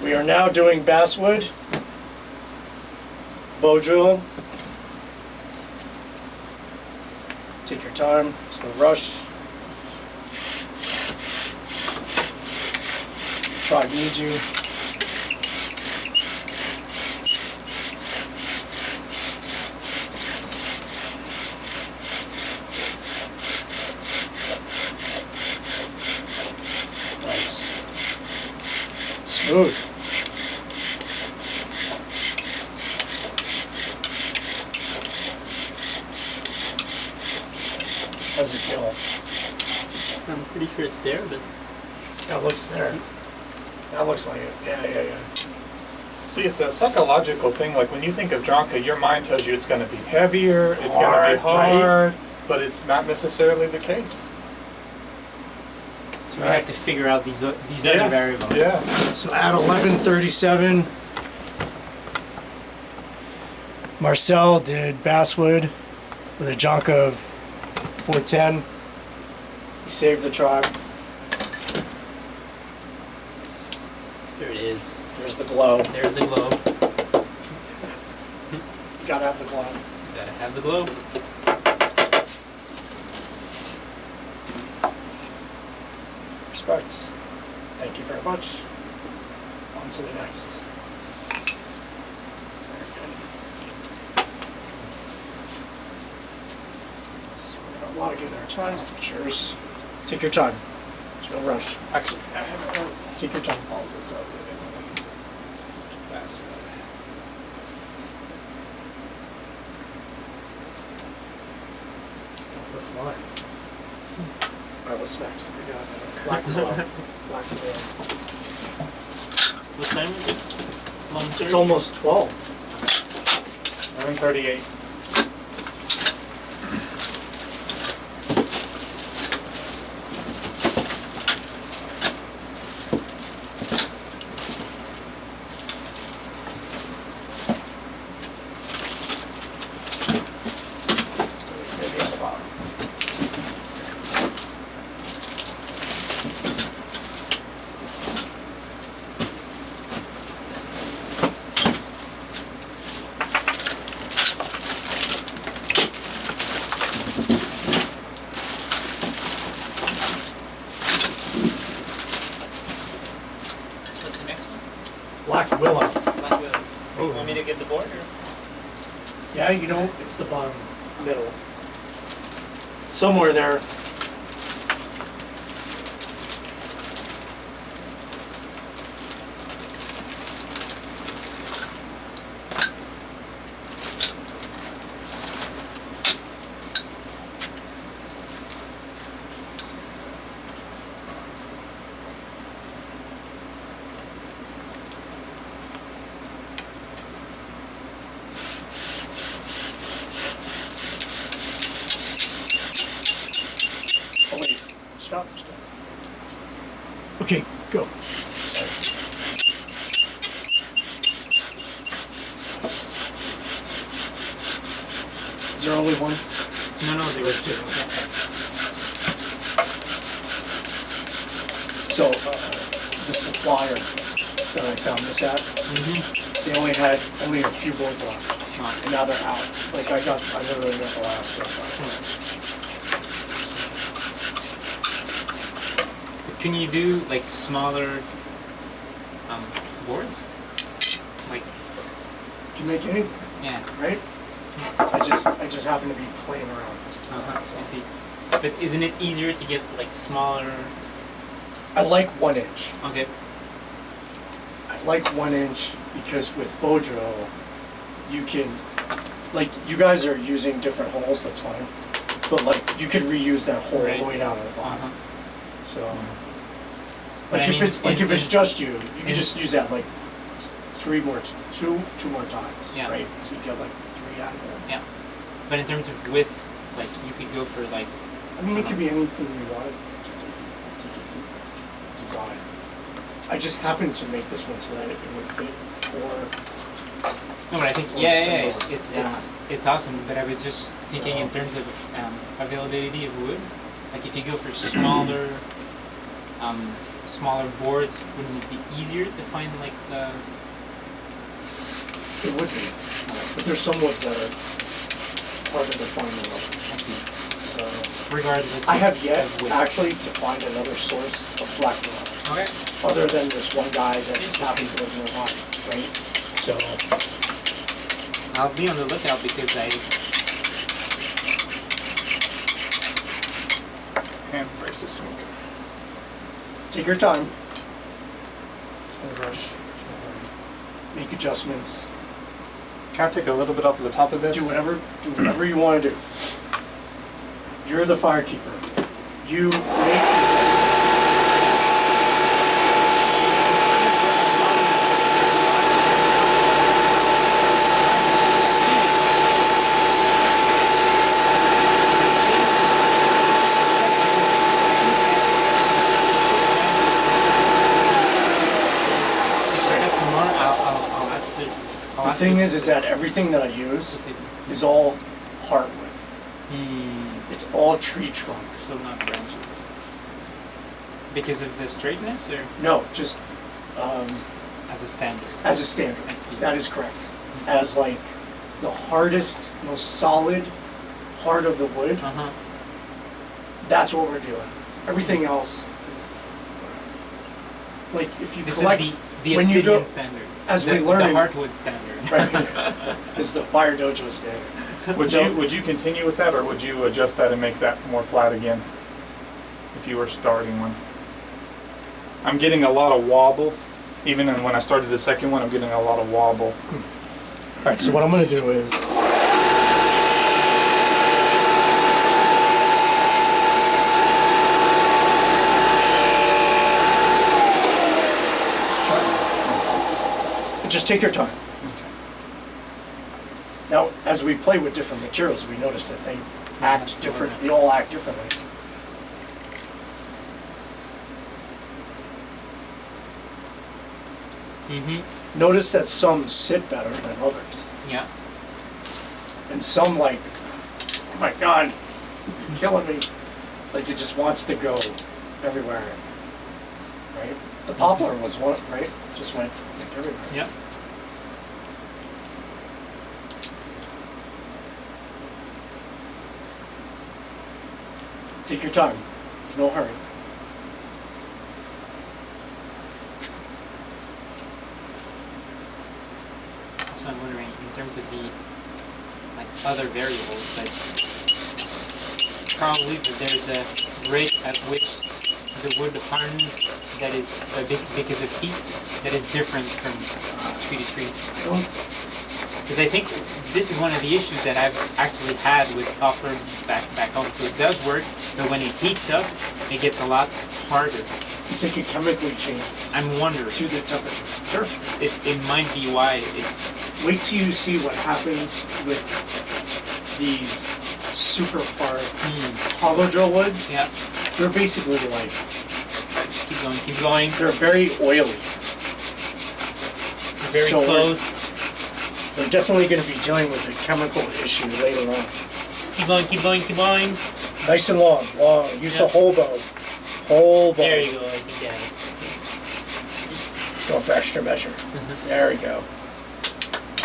We are now doing basswood, bow drill. Take your time, there's no rush. Tribe needs you. Nice. Smooth. How's it feel? I'm pretty sure it's there, but... That looks there. That looks like it. Yeah. See, it's a psychological thing. Like when you think of Dranka, your mind tells you it's going to be heavier, it's going to be hard, right? But it's not necessarily the case. So we have to figure out these other variables. Yeah. So at 11:37, Marcel did basswood with a Dranka of 410. He saved the tribe. There it is. There's the glow. There's the glow. You gotta have the glow. Gotta have the glow. Respect. Thank you very much. On to the next. Very good. So we're gonna log in our times. Cheers. Take your time. There's no rush. Actually, Take your time. all this out there. That's We're flying. Alright, what's next? We got black willow. Black willow. What time is it? 1:30? It's almost 12. 11:38. What's the next one? Black willow. Black willow. Do you want me to get the board or? Yeah, you know, it's the bottom middle. Somewhere there. Oh wait, stop. Okay, go. Sorry. Is there only one? No, there was two. So, the supplier that I found this at, they only had a few boards on, and now they're out. Like I literally got the last stuff. Can you do like smaller boards? Like, Can make anything, yeah. right? I just happen to be playing around with this design. I see. But isn't it easier to get like smaller? I like 1 inch. Okay. I like 1 inch because with bow drill, you can, like, you guys are using different holes, that's fine. But like, you could reuse that hole all the way down to the bottom. So, But like I if mean, it's if it's just you, you can just use that like two more times, Yeah. right? So you get like 3 out of it. Yeah. But in terms of width, like you could go for like. I mean, it could be anything you want to design. I just happened to make this one so that it would fit for. No, but I think it's awesome. But I was just thinking in terms of availability of wood. Like if you go for smaller smaller boards, wouldn't it be easier to find like the? It would be, but there's some woods that are harder to find than others. I see. So Regardless. I have yet of width. actually to find another source of black granite, Okay. other than this one guy that just happens to live nearby, right? So I'll be on the lookout because Hand brace this week. take your time. Don't rush. Make adjustments. Can I take a little bit off the top of this? Do whatever you want to do. You're the firekeeper. You make. The thing is that everything that I use is all heartwood. It's all tree trunk. So not branches. Because of the straightness, or No, just as a standard? as a standard. I see. That is correct. As like the hardest, most solid part of the wood, that's what we're doing. Everything else is like if you This collect is the when you obsidian go standard. as the, we learn the in- hardwood standard. right, is the fire dojo standard. Would you continue with that, or would you adjust that and make that more flat again? If you were starting one, I'm getting a lot of wobble. Even when I started the second one, I'm getting a lot of wobble. All right, so what I'm going to do is. Just take your time. Now, as we play with different materials, we notice that they act different. They all act differently. Notice that some sit better than others, Yeah. and some like, oh my God, you're killing me. Like it just wants to go everywhere. Right? The poplar was one, right? Just went like everywhere. Yeah. Take your time. There's no hurry. So I'm wondering, in terms of the like other variables, like probably that there's a rate at which the wood hardens that is because of heat that is different from tree to tree. Because I think this is one of the issues that I've actually had with copper back home. So it does work, but when it heats up, it gets a lot harder. You think it chemically changes I'm wondering. to the temperature? Sure. It might be why it's. Wait till you see what happens with these super hard hollow drill woods. Yeah. They're basically like, Keep going, keep going. they're very oily. Very So close. They're definitely going to be dealing with a chemical issue later on. Keep going, keep going, keep going. Nice and long, long. Use the whole bow. Whole bow. There you go, I think that. Let's go for extra measure. There we go.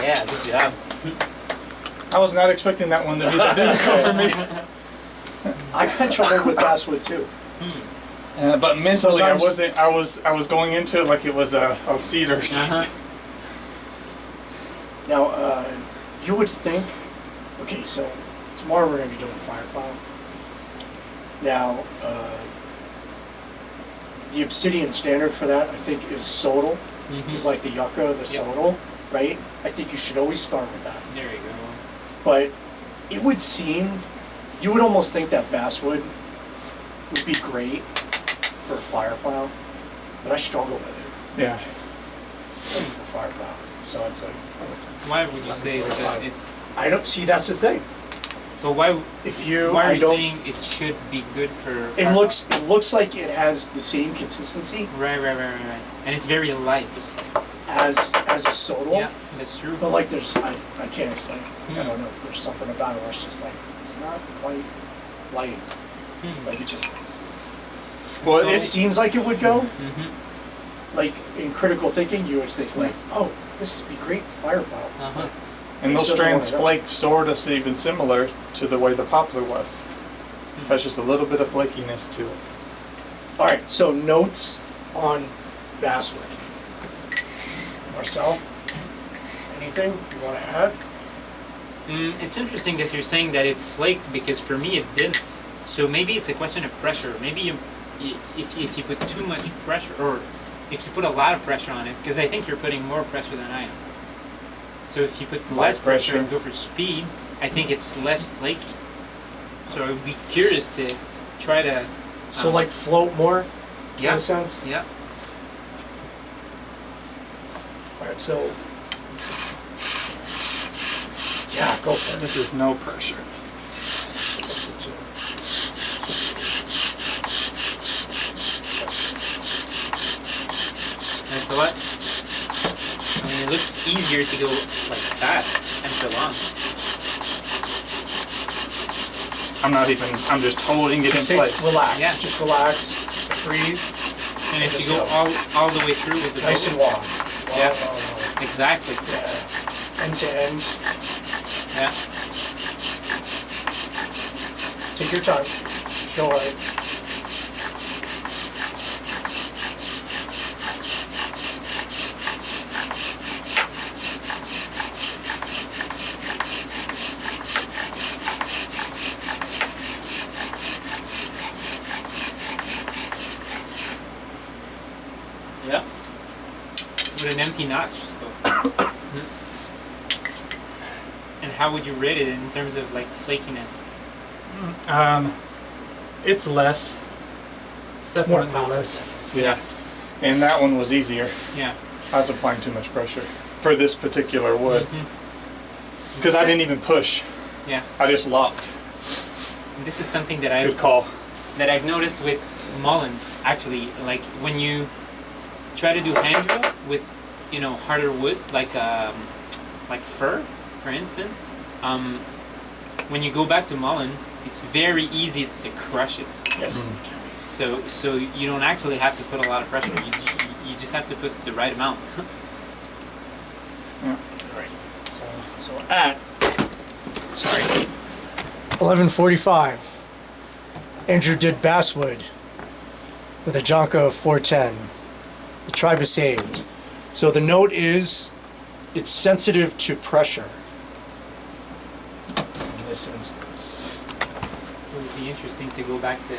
Yeah, good job. I was not expecting that one to be that difficult for me. I've had trouble with basswood too. But mentally, Sometimes- I wasn't. I was going into it like it was a cedar. Now, you would think, okay, so tomorrow we're going to be doing fire plow. Now, the obsidian standard for that, I think, is sodal. It's like the yucca, the sodal, right? I think you should always start with that. There you go. But it would seem, you would almost think that basswood would be great for fire plow, but I struggle with it Yeah. for fire plow. So it's like, Why would you say that it's? I don't see, that's the thing. But why? If you, Why are I you don't, saying it should be good for? it looks like it has the same consistency Right. And it's very light. as a sodal. Yeah, that's true. But like there's, I can't explain it. I don't know. There's something about it where it's just like, it's not quite light. Like it just, Well, So- It seems like it would go. Mm-hmm. Like in critical thinking, you would think like, oh, this would be great firepower. Uh-huh. And those It doesn't strands want it. flake sort of even similar to the way the poplar was. Has just a little bit of flakiness to it. All right, so notes on basswood. Marcel, anything you want to add? It's interesting that you're saying that it flaked because for me it didn't. So maybe it's a question of pressure. Maybe if you put too much pressure, or if you put a lot of pressure on it, because I think you're putting more pressure than I am. So if you put less pressure and go for speed, I think it's less flaky. So I would be curious to try to. So like float more, in Yeah. a sense? Yeah. All right, so, yeah, go for it. This is no pressure. Substitute. Thanks a lot. I mean, it looks easier to go like fast and prolong. I'm just holding it Just in say, place. relax, Yeah. just relax, breathe, And if Just you go go. all the way through with the nice and boat, long. Yeah. Long. exactly. Yeah, end to end. Yeah. Take your time. There's no hurry. Yeah. With an empty notch still. And how would you rate it in terms of like flakiness? It's less. It's more powder. Yeah. And that one was easier. Yeah. I was applying too much pressure for this particular wood. Because I didn't even push. Yeah. I just locked. And this is something that Good call. I've noticed with mullen, actually. Like when you try to do hand drill with, harder woods like fir, for instance. When you go back to mullen, it's very easy to crush it. Yes. So you don't actually have to put a lot of pressure. You just have to put the right amount. Yeah. Right. So at 11:45, Andrew did basswood with a Jonko of 410. The tribe is saved. So the note is, it's sensitive to pressure. In this instance. It would be interesting to go back to